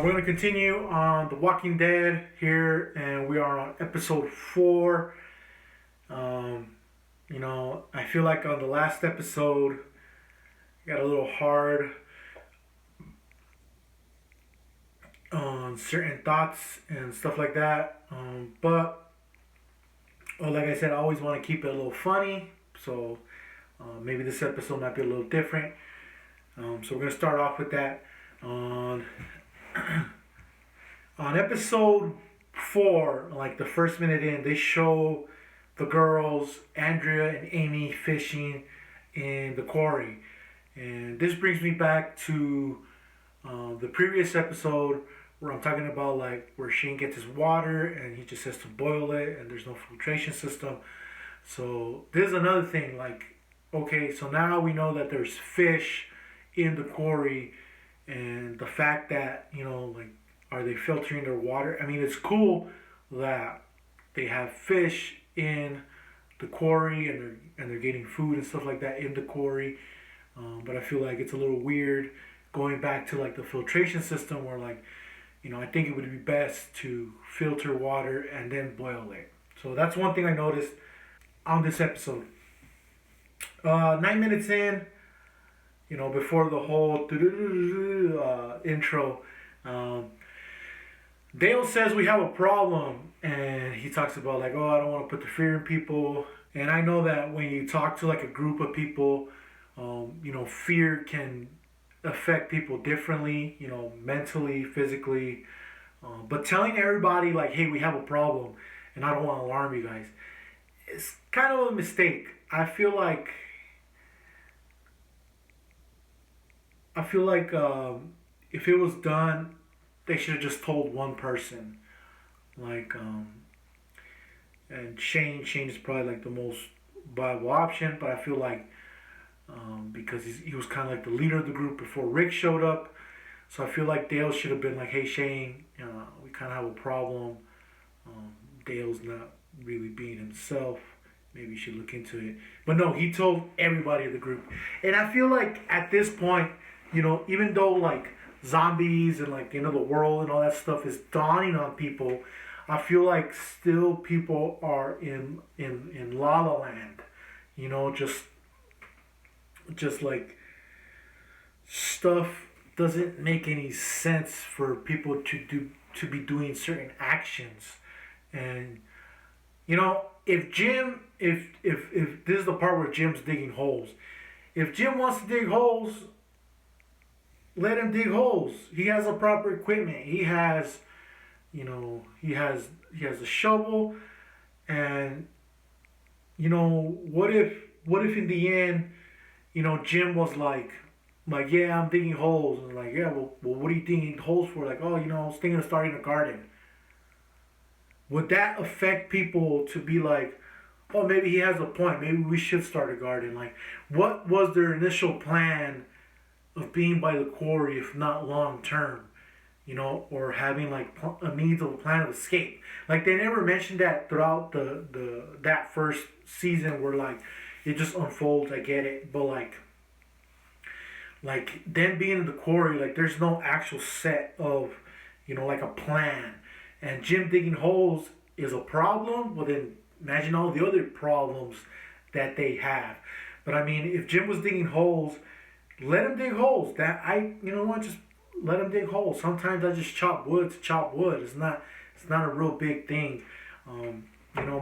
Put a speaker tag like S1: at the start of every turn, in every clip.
S1: We're going to continue on The Walking Dead here, and we are on episode 4. I feel like on the last episode, it got a little hard on certain thoughts and stuff like that. But like I said, I always want to keep it a little funny, so maybe this episode might be a little different. So we're going to start off with that. On episode 4, like the first minute in, they show the girls, Andrea and Amy, fishing in the quarry. And this brings me back to the previous episode where I'm talking about like where Shane gets his water and he just has to boil it and there's no filtration system. So this is another thing, like, okay, so now we know that there's fish in the quarry, and the fact that, like, are they filtering their water? I mean, it's cool that they have fish in the quarry and they're getting food and stuff like that in the quarry. But I feel like it's a little weird going back to like the filtration system where, like, I think it would be best to filter water and then boil it. So that's one thing I noticed on this episode. 9 minutes in, before the whole intro, Dale says we have a problem, and he talks about like, I don't want to put the fear in people. And I know that when you talk to like a group of people, fear can affect people differently, mentally, physically. But telling everybody like, hey, we have a problem, and I don't want to alarm you guys, it's kind of a mistake. I feel like if it was done, they should have just told one person. Like, and Shane is probably like the most viable option, but I feel like because he was kind of like the leader of the group before Rick showed up, so I feel like Dale should have been like, hey Shane, we kind of have a problem. Dale's not really being himself. Maybe you should look into it. But no, he told everybody in the group. And I feel like at this point, even though like zombies and like the world and all that stuff is dawning on people, I feel like still people are in La La Land. Just like stuff doesn't make any sense for people to be doing certain actions. And if this is the part where Jim's digging holes. If Jim wants to dig holes, let him dig holes. He has the proper equipment. He has a shovel, and what if in the end, Jim was like, yeah, I'm digging holes, and like, yeah, well, what are you digging holes for? Like, I was thinking of starting a garden. Would that affect people to be like, oh, maybe he has a point. Maybe we should start a garden. Like, what was their initial plan of being by the quarry, if not long term, or having like a means of a plan of escape? Like, they never mentioned that throughout that first season, where like it just unfolds. I get it, but like them being in the quarry, like there's no actual set of like a plan. And Jim digging holes is a problem. Well, then imagine all the other problems that they have. But I mean, if Jim was digging holes, let him dig holes. Just let him dig holes. Sometimes I just chop wood to chop wood. It's not a real big thing.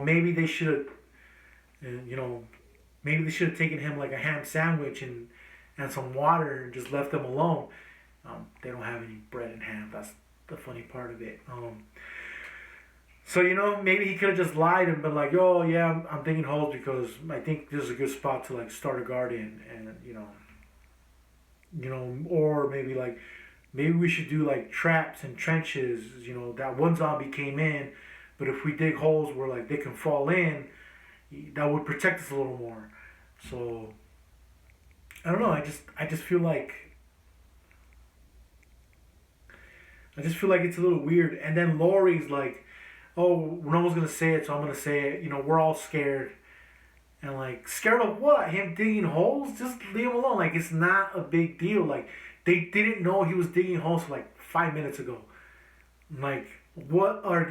S1: Maybe they should, maybe they should have taken him like a ham sandwich and some water and just left him alone. They don't have any bread and ham. That's the funny part of it. So maybe he could have just lied and been like, oh yeah, I'm digging holes because I think this is a good spot to like start a garden, and or maybe we should do like traps and trenches. That one zombie came in, but if we dig holes where like they can fall in, that would protect us a little more. So I don't know. I just feel like it's a little weird. And then Lori's like, oh, no one's gonna say it, so I'm gonna say it. We're all scared. And like, scared of what? Him digging holes? Just leave him alone. Like, it's not a big deal. Like, they didn't know he was digging holes for like 5 minutes ago. Like, what are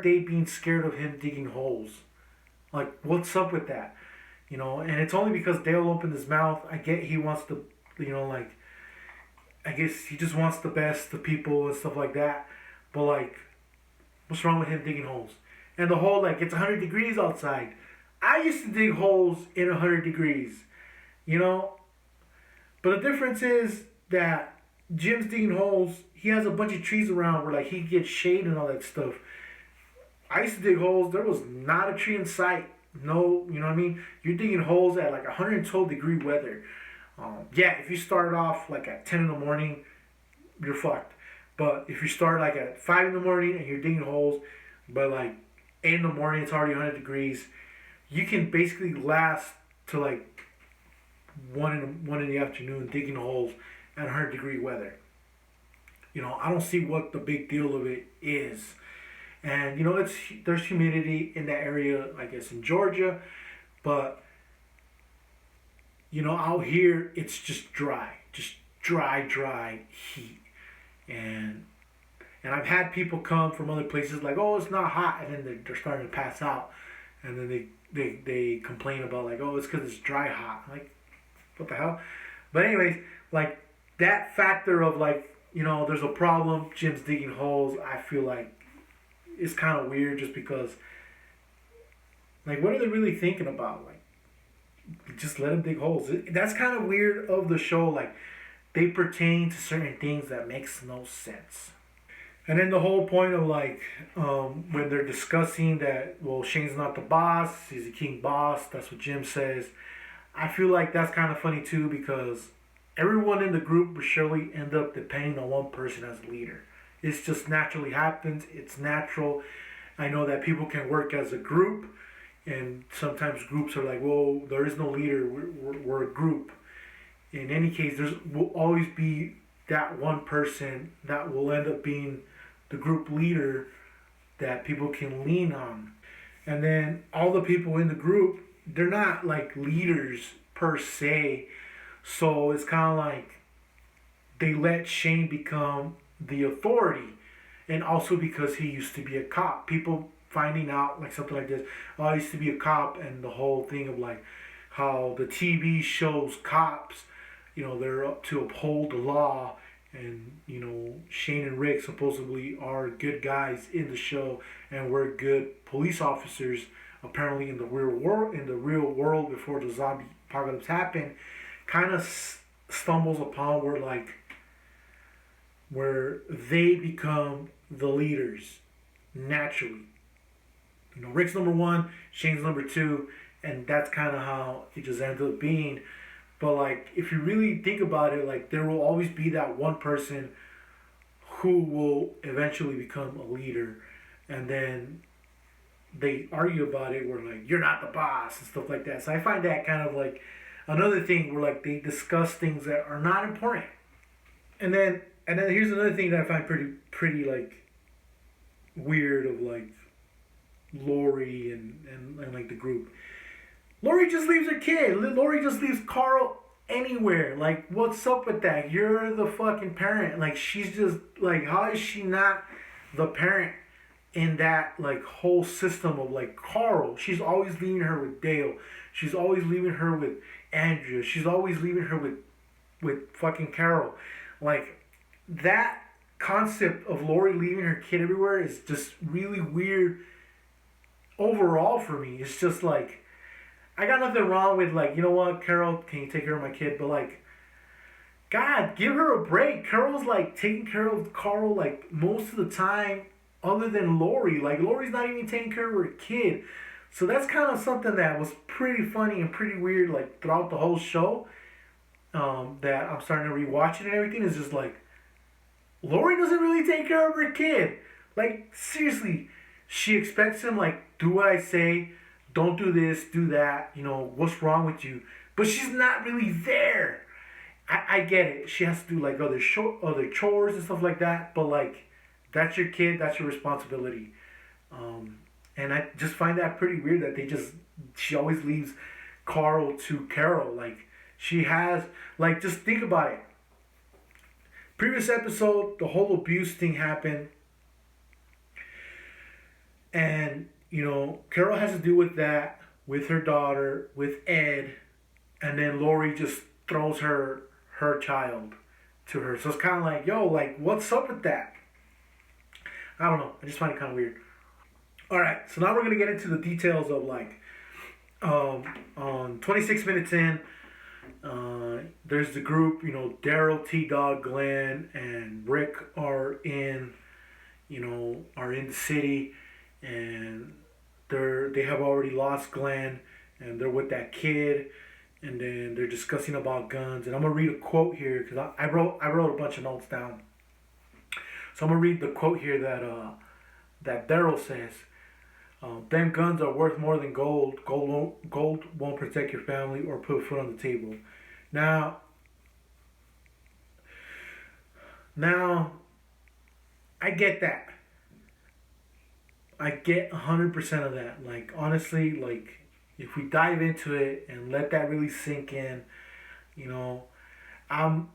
S1: they being scared of him digging holes? Like, what's up with that? And it's only because Dale opened his mouth. I get he wants to, like, I guess he just wants the best of people and stuff like that. But, like, what's wrong with him digging holes? And the whole, like, it's 100 degrees outside. I used to dig holes in 100 degrees, you know? But the difference is that Jim's digging holes, he has a bunch of trees around where, like, he gets shade and all that stuff. I used to dig holes, there was not a tree in sight. No, you know what I mean? You're digging holes at, like, 112-degree weather. Yeah, if you start off, like, at 10 in the morning, you're fucked. But if you start, like, at 5 in the morning and you're digging holes, but, like, 8 in the morning, it's already 100 degrees, you can basically last to, like, 1 in the afternoon digging holes at 100-degree weather. I don't see what the big deal of it is. And there's humidity in that area, I guess, in Georgia, but out here it's just dry heat. And I've had people come from other places like, oh, it's not hot, and then they're starting to pass out, and then they complain about, like, oh, it's because it's dry hot. I'm like, what the hell? But anyways, like, that factor of, like, there's a problem, Jim's digging holes, I feel like it's kind of weird, just because, like, what are they really thinking about? Like, just let them dig holes. That's kind of weird of the show. Like, they pertain to certain things that makes no sense. And then the whole point of, like, when they're discussing that, well, Shane's not the boss, he's the king boss, that's what Jim says. I feel like that's kind of funny too, because everyone in the group will surely end up depending on one person as a leader. It's just naturally happens. It's natural. I know that people can work as a group, and sometimes groups are like, well, there is no leader. We're a group. In any case, will always be that one person that will end up being the group leader that people can lean on. And then all the people in the group, they're not like leaders per se. So it's kind of like they let Shane become the authority. And also because he used to be a cop. People finding out, like, something like this, oh, I used to be a cop, and the whole thing of, like, how the TV shows cops, they're up to uphold the law, and, Shane and Rick supposedly are good guys in the show, and we're good police officers, apparently in the real world before the zombie apocalypse happened, kind of stumbles upon where they become the leaders naturally. Rick's number one, Shane's number two, and that's kind of how it just ends up being. But, like, if you really think about it, like, there will always be that one person who will eventually become a leader, and then they argue about it where, like, you're not the boss and stuff like that. So I find that kind of like another thing where, like, they discuss things that are not important. And then here's another thing that I find pretty like weird of, like, Lori and like the group. Lori just leaves her kid. Lori just leaves Carl anywhere. Like, what's up with that? You're the fucking parent. Like, she's just, like, how is she not the parent in that, like, whole system of, like, Carl? She's always leaving her with Dale. She's always leaving her with Andrea. She's always leaving her with fucking Carol. Like, that concept of Lori leaving her kid everywhere is just really weird overall for me. It's just like, I got nothing wrong with, like, you know what, Carol, can you take care of my kid? But, like, God, give her a break. Carol's, like, taking care of Carl, like, most of the time, other than Lori. Like, Lori's not even taking care of her kid. So that's kind of something that was pretty funny and pretty weird, like, throughout the whole show, that I'm starting to rewatch it and everything. Is just like, Lori doesn't really take care of her kid. Like, seriously, she expects him, like, do what I say, don't do this, do that, what's wrong with you? But she's not really there. I get it. She has to do, like, other chores and stuff like that, but, like, that's your kid, that's your responsibility. And I just find that pretty weird that she always leaves Carl to Carol. Like, she has, like, just think about it. Previous episode, the whole abuse thing happened. And Carol has to do with that with her daughter, with Ed, and then Lori just throws her child to her. So it's kind of like, yo, like, what's up with that? I don't know. I just find it kind of weird. All right, so now we're gonna get into the details of like, on 26 minutes in, there's the group. Daryl, T Dog, Glenn, and Rick are in the city, and they have already lost Glenn, and they're with that kid, and then they're discussing about guns. And I'm gonna read a quote here because I wrote a bunch of notes down. So I'm gonna read the quote here that Daryl says. Them guns are worth more than gold. Gold won't protect your family or put food on the table. Now, now, I get that. I get 100% of that. Like, honestly, like, if we dive into it and let that really sink in, you know, I'm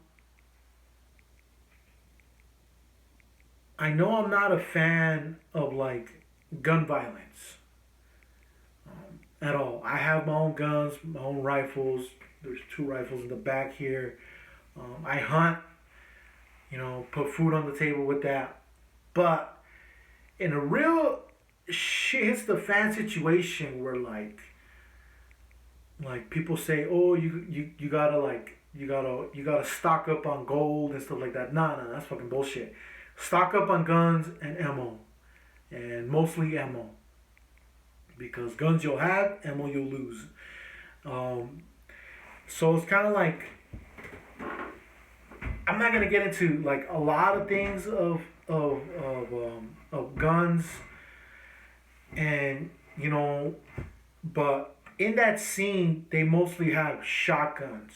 S1: I know I'm not a fan of like gun violence at all. I have my own guns, my own rifles. There's two rifles in the back here. I hunt, put food on the table with that. But in a real shit hits the fan situation where like people say, oh, you gotta you gotta stock up on gold and stuff like that. Nah, that's fucking bullshit. Stock up on guns and ammo, and mostly ammo, because guns you'll have, ammo you'll lose. Um, so it's kind of like, I'm not gonna get into like a lot of things of guns, and but in that scene they mostly have shotguns,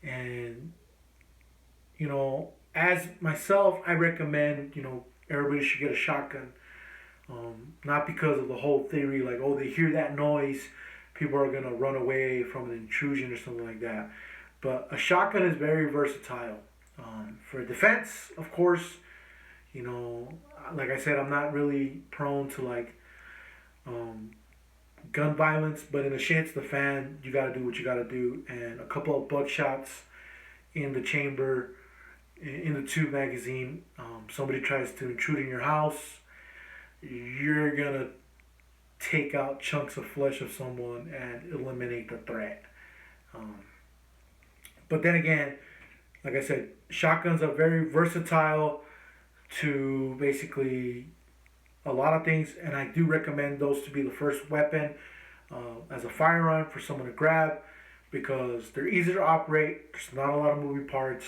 S1: and as myself, I recommend everybody should get a shotgun. Not because of the whole theory like, oh, they hear that noise, people are gonna run away from an intrusion or something like that. But a shotgun is very versatile. For defense, of course, you know, like I said, I'm not really prone to like um, gun violence, but in the shit's the fan, you gotta do what you gotta do. And a couple of buckshots in the chamber, in the tube magazine, somebody tries to intrude in your house, you're gonna take out chunks of flesh of someone and eliminate the threat. Um, but then again, like I said, shotguns are very versatile to basically a lot of things, and I do recommend those to be the first weapon as a firearm for someone to grab, because they're easy to operate. There's not a lot of moving parts,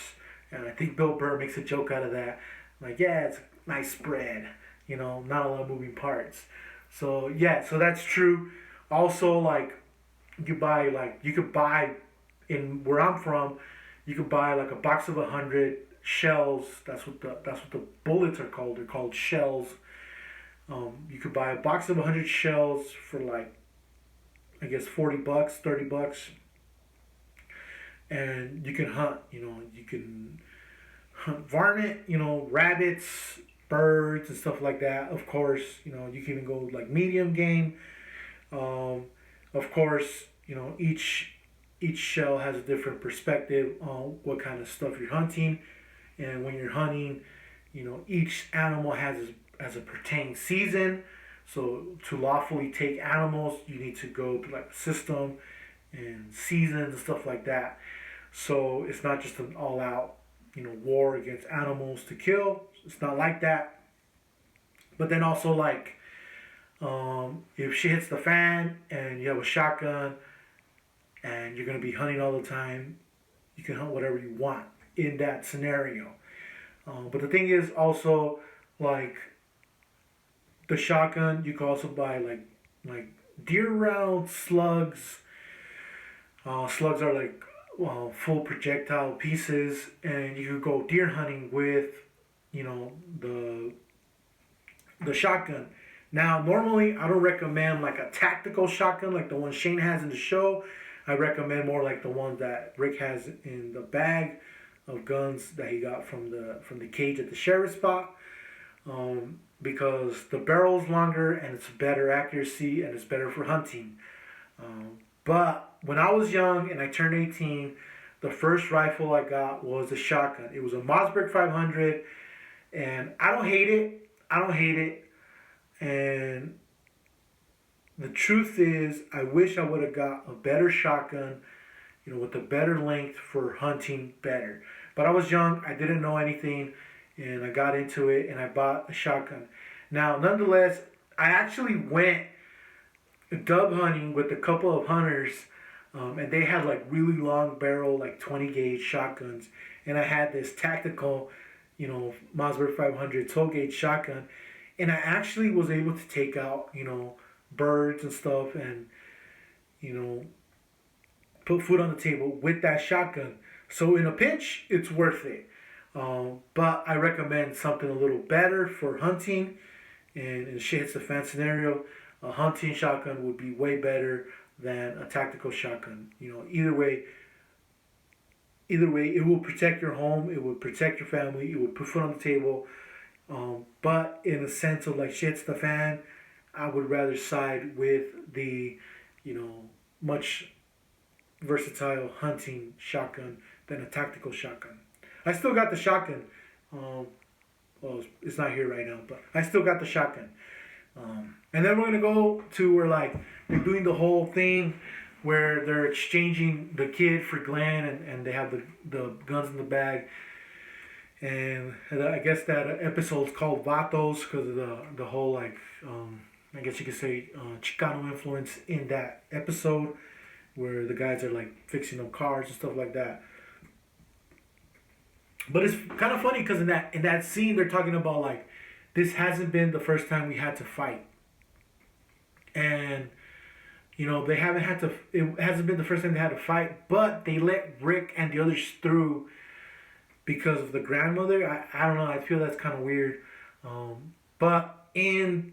S1: and I think Bill Burr makes a joke out of that. Like, yeah, it's a nice spread, not a lot of moving parts. So yeah, so that's true. Also, like you could buy in where I'm from, you could buy like a box of 100 shells. That's what the bullets are called. They're called shells. You could buy a box of 100 shells for like, I guess, $40, $30, and you can hunt. You can hunt varmint. Rabbits, birds, and stuff like that. Of course, you can even go like medium game. Of course, each shell has a different perspective on what kind of stuff you're hunting, and when you're hunting, each animal has a pertaining season. So to lawfully take animals, you need to go through like a system and seasons and stuff like that. So it's not just an all-out, war against animals to kill. It's not like that. But then also like, if shit hits the fan and you have a shotgun and you're gonna be hunting all the time, you can hunt whatever you want in that scenario. But the thing is also, like, the shotgun, you can also buy like deer round slugs. Slugs are like full projectile pieces, and you could go deer hunting with the shotgun. Now, normally I don't recommend like a tactical shotgun like the one Shane has in the show. I recommend more like the one that Rick has in the bag of guns that he got from the cage at the sheriff's spot. because the barrel's longer and it's better accuracy and it's better for hunting. But when I was young and I turned 18, the first rifle I got was a shotgun. It was a Mossberg 500, and I don't hate it. I don't hate it. And the truth is, I wish I would have got a better shotgun, with a better length for hunting better. But I was young, I didn't know anything, and I got into it and I bought a shotgun. Now, nonetheless, I actually went dove hunting with a couple of hunters, and they had like really long barrel, like 20 gauge shotguns, and I had this tactical, Mossberg 500 12 gauge shotgun, and I actually was able to take out, birds and stuff, and you know put food on the table with that shotgun. So in a pinch, it's worth it. But I recommend something a little better for hunting. And in shit hits the fan scenario, a hunting shotgun would be way better than a tactical shotgun. Either way, it will protect your home. It will protect your family. It will put food on the table. But in a sense of like shit hits the fan, I would rather side with the, much versatile hunting shotgun than a tactical shotgun. I still got the shotgun. Well, it's not here right now, but I still got the shotgun. And then we're gonna go to where like they're doing the whole thing where they're exchanging the kid for Glenn, and they have the guns in the bag. And I guess that episode's called Vatos because of the whole like I guess you could say Chicano influence in that episode, where the guys are like fixing up cars and stuff like that. But it's kind of funny because in that scene they're talking about like this hasn't been the first time we had to fight, and they haven't had to. It hasn't been the first time they had to fight, but they let Rick and the others through because of the grandmother. I don't know. I feel that's kind of weird. But in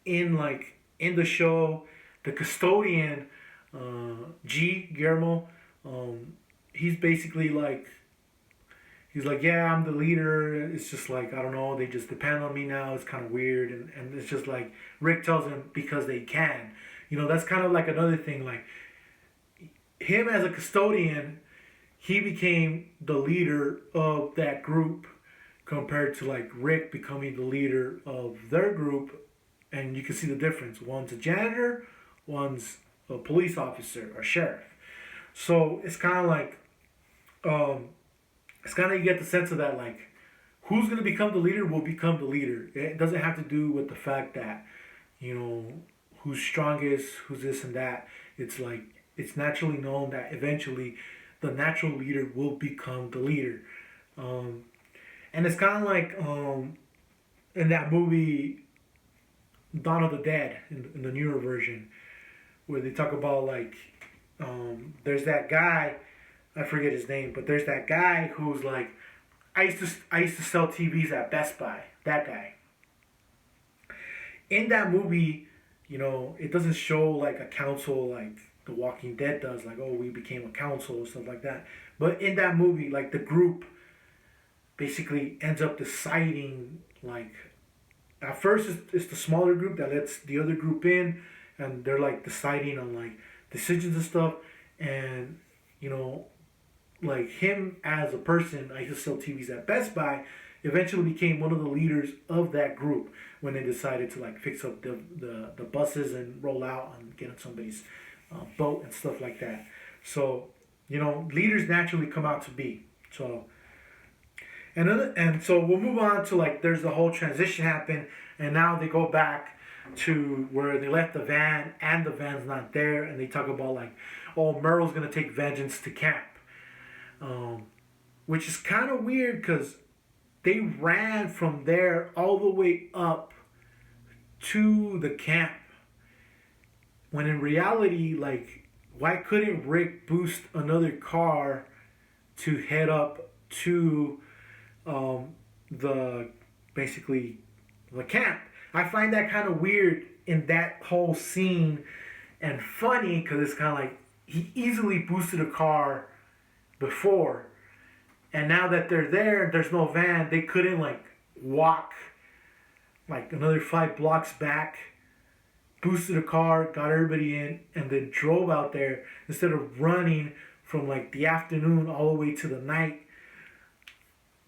S1: the show, the custodian, Guillermo, he's basically like, he's like, yeah, I'm the leader. It's just like, I don't know, they just depend on me now. It's kind of weird. And it's just like, Rick tells him because they can. That's kind of like another thing. Like, him as a custodian, he became the leader of that group compared to like Rick becoming the leader of their group. And you can see the difference. One's a janitor, one's a police officer or sheriff. So it's kind of like, you get the sense of that, like, who's going to become the leader will become the leader. It doesn't have to do with the fact that, who's strongest, who's this and that. It's like, it's naturally known that eventually the natural leader will become the leader. And it's kind of like in that movie, Dawn of the Dead, in the newer version, where they talk about like, there's that guy, I forget his name, but there's that guy who's like, I used to sell TVs at Best Buy. That guy. In that movie, it doesn't show like a council like The Walking Dead does, like, oh, we became a council or stuff like that. But in that movie, like, the group basically ends up deciding, like, at first it's the smaller group that lets the other group in, and they're like deciding on like decisions and stuff. And like, him as a person, I used to sell TVs at Best Buy, eventually became one of the leaders of that group when they decided to like fix up the buses and roll out and get on somebody's boat and stuff like that. So leaders naturally come out to be. So and so we'll move on to like, there's the whole transition happen, and now they go back to where they left the van, and the van's not there, and they talk about like, oh, Merle's gonna take vengeance to camp, which is kind of weird because they ran from there all the way up to the camp, when in reality, like, why couldn't Rick boost another car to head up to the camp? I find that kind of weird in that whole scene, and funny because it's kind of like he easily boosted a car before, and now that they're there, there's no van. They couldn't like walk like another 5 blocks back, boosted a car, got everybody in, and then drove out there instead of running from like the afternoon all the way to the night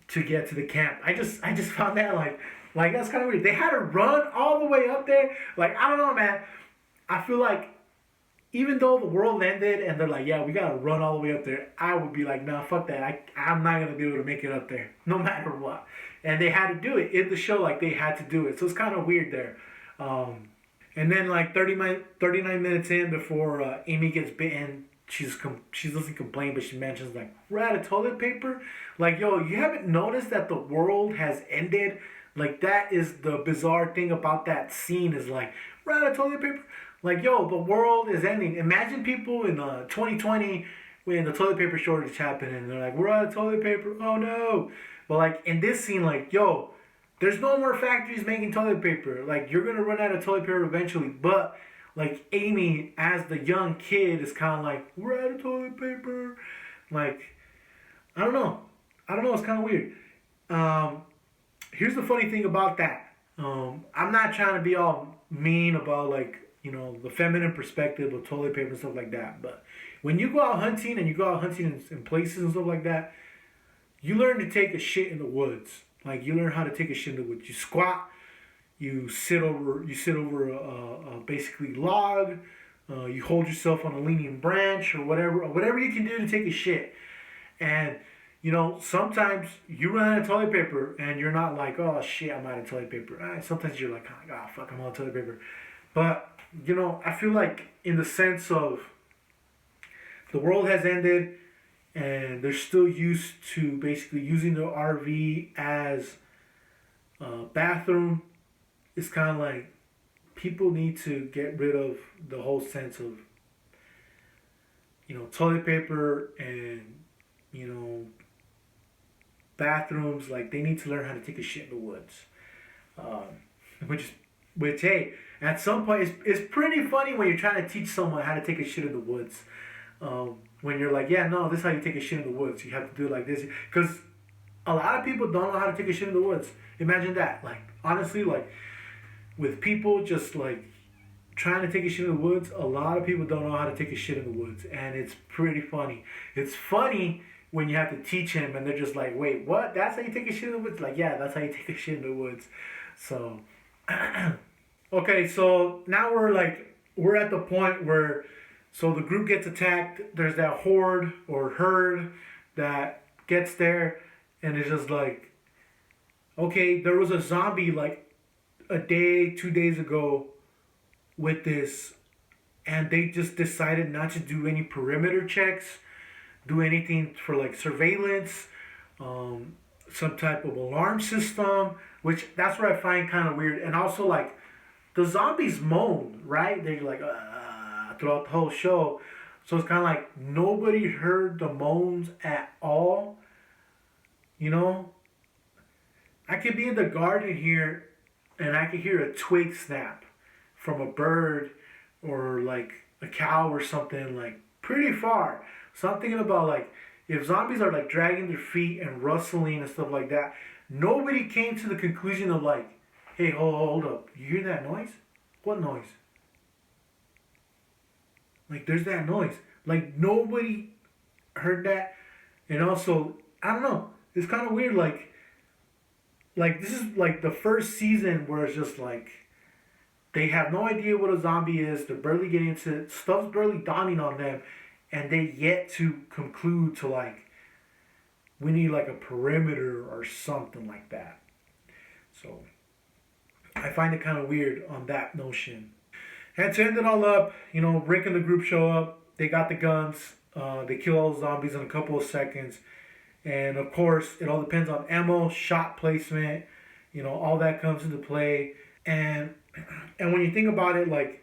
S1: to get to the camp. I just found that like that's kind of weird. They had to run all the way up there. Like I don't know, man. I feel like even though the world ended and they're like, yeah, we gotta run all the way up there, I would be like, nah, fuck that. I'm not gonna be able to make it up there, no matter what. And they had to do it in the show, like they had to do it. So it's kind of weird there. And then like 39 minutes in before Amy gets bitten, she doesn't complain, but she mentions like, we're out of toilet paper. Like, yo, you haven't noticed that the world has ended? Like that is the bizarre thing about that scene is like, we're out of toilet paper. Like, yo, the world is ending. Imagine people in 2020 when the toilet paper shortage happened and they're like, we're out of toilet paper. Oh no. But like in this scene, like, yo, there's no more factories making toilet paper. Like, you're gonna run out of toilet paper eventually. But like Amy, as the young kid, is kind of like, we're out of toilet paper. Like, I don't know. It's kind of weird. Here's the funny thing about that. I'm not trying to be all mean about like, you know, the feminine perspective of toilet paper and stuff like that. But when you go out hunting and you go out hunting in places and stuff like that, you learn to take a shit in the woods. Like you learn how to take a shit in the woods. You squat, you sit over a basically log, you hold yourself on a leaning branch or whatever you can do to take a shit. And you know, sometimes you run out of toilet paper and you're not like, oh shit, I'm out of toilet paper. Sometimes you're like, oh fuck, I'm out of toilet paper. But you know, I feel like in the sense of the world has ended and they're still used to basically using the RV as a bathroom, it's kind of like people need to get rid of the whole sense of, you know, toilet paper and, you know, bathrooms. Like they need to learn how to take a shit in the woods. Which hey, at some point, it's pretty funny when you're trying to teach someone how to take a shit in the woods. When you're like, yeah, no, this is how you take a shit in the woods. You have to do it like this. Because a lot of people don't know how to take a shit in the woods. Imagine that. Like, honestly, like, with people just, like, trying to take a shit in the woods, a lot of people don't know how to take a shit in the woods. And it's pretty funny. It's funny when you have to teach them and they're just like, wait, what? That's how you take a shit in the woods? Like, yeah, that's how you take a shit in the woods. So... Okay, so now we're at the point where, so the group gets attacked. There's that horde or herd that gets there, and it's just like, okay, there was a zombie like a day, 2 days ago with this, and they just decided not to do any perimeter checks, do anything for like surveillance, some type of alarm system, which that's what I find kind of weird. And also like, the zombies moan, right? They're like, throughout the whole show. So it's kind of like nobody heard the moans at all. You know? I could be in the garden here and I could hear a twig snap from a bird or like a cow or something like pretty far. So I'm thinking about like, if zombies are like dragging their feet and rustling and stuff like that, nobody came to the conclusion of like, hey, hold up. You hear that noise? What noise? Like, there's that noise. Like, nobody heard that. And also, I don't know. It's kind of weird. Like, this is, like, the first season where it's just, like, they have no idea what a zombie is. They're barely getting into it. Stuff's barely dawning on them. And they yet to conclude to, like, we need, like, a perimeter or something like that. So... I find it kind of weird on that notion. And to end it all up, you know, Rick and the group show up. They got the guns. They kill all the zombies in a couple of seconds. And of course, it all depends on ammo, shot placement. You know, all that comes into play. And when you think about it, like,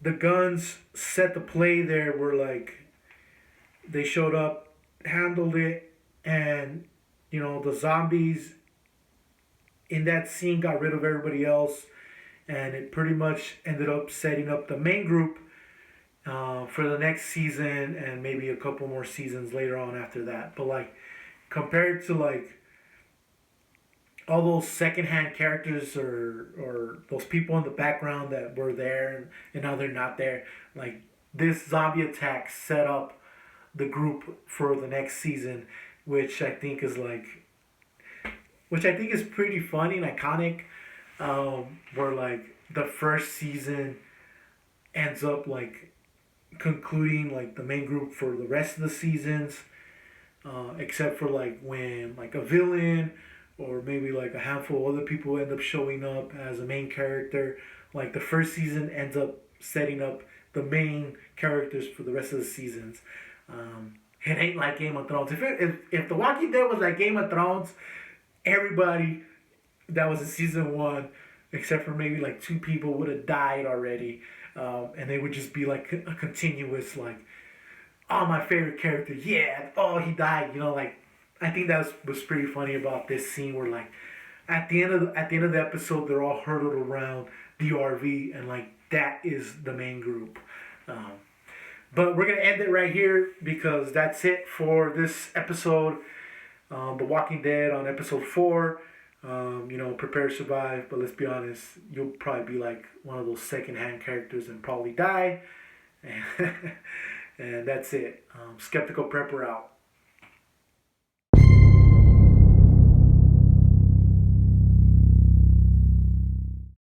S1: the guns set the play there where, like, they showed up, handled it, and, you know, the zombies in that scene got rid of everybody else, and it pretty much ended up setting up the main group for the next season and maybe a couple more seasons later on after that. But like, compared to like all those secondhand characters or those people in the background that were there and now they're not there. Like this zombie attack set up the group for the next season, which I think is like, which I think is pretty funny and iconic. Where like the first season ends up like concluding like the main group for the rest of the seasons, except for like when like a villain or maybe like a handful of other people end up showing up as a main character. Like the first season ends up setting up the main characters for the rest of the seasons. It ain't like Game of Thrones. If The Walking Dead was like Game of Thrones, everybody that was in season one, except for maybe like two people, would have died already, and they would just be like a continuous like, oh my favorite character, yeah, oh he died, you know, like I think that was pretty funny about this scene where like at the end of the episode they're all herded around the RV and like that is the main group. Um, but we're gonna end it right here because that's it for this episode. The Walking Dead on episode 4. Prepare to survive. But let's be honest, you'll probably be like one of those secondhand characters and probably die. And, and that's it. Skeptical Prepper out.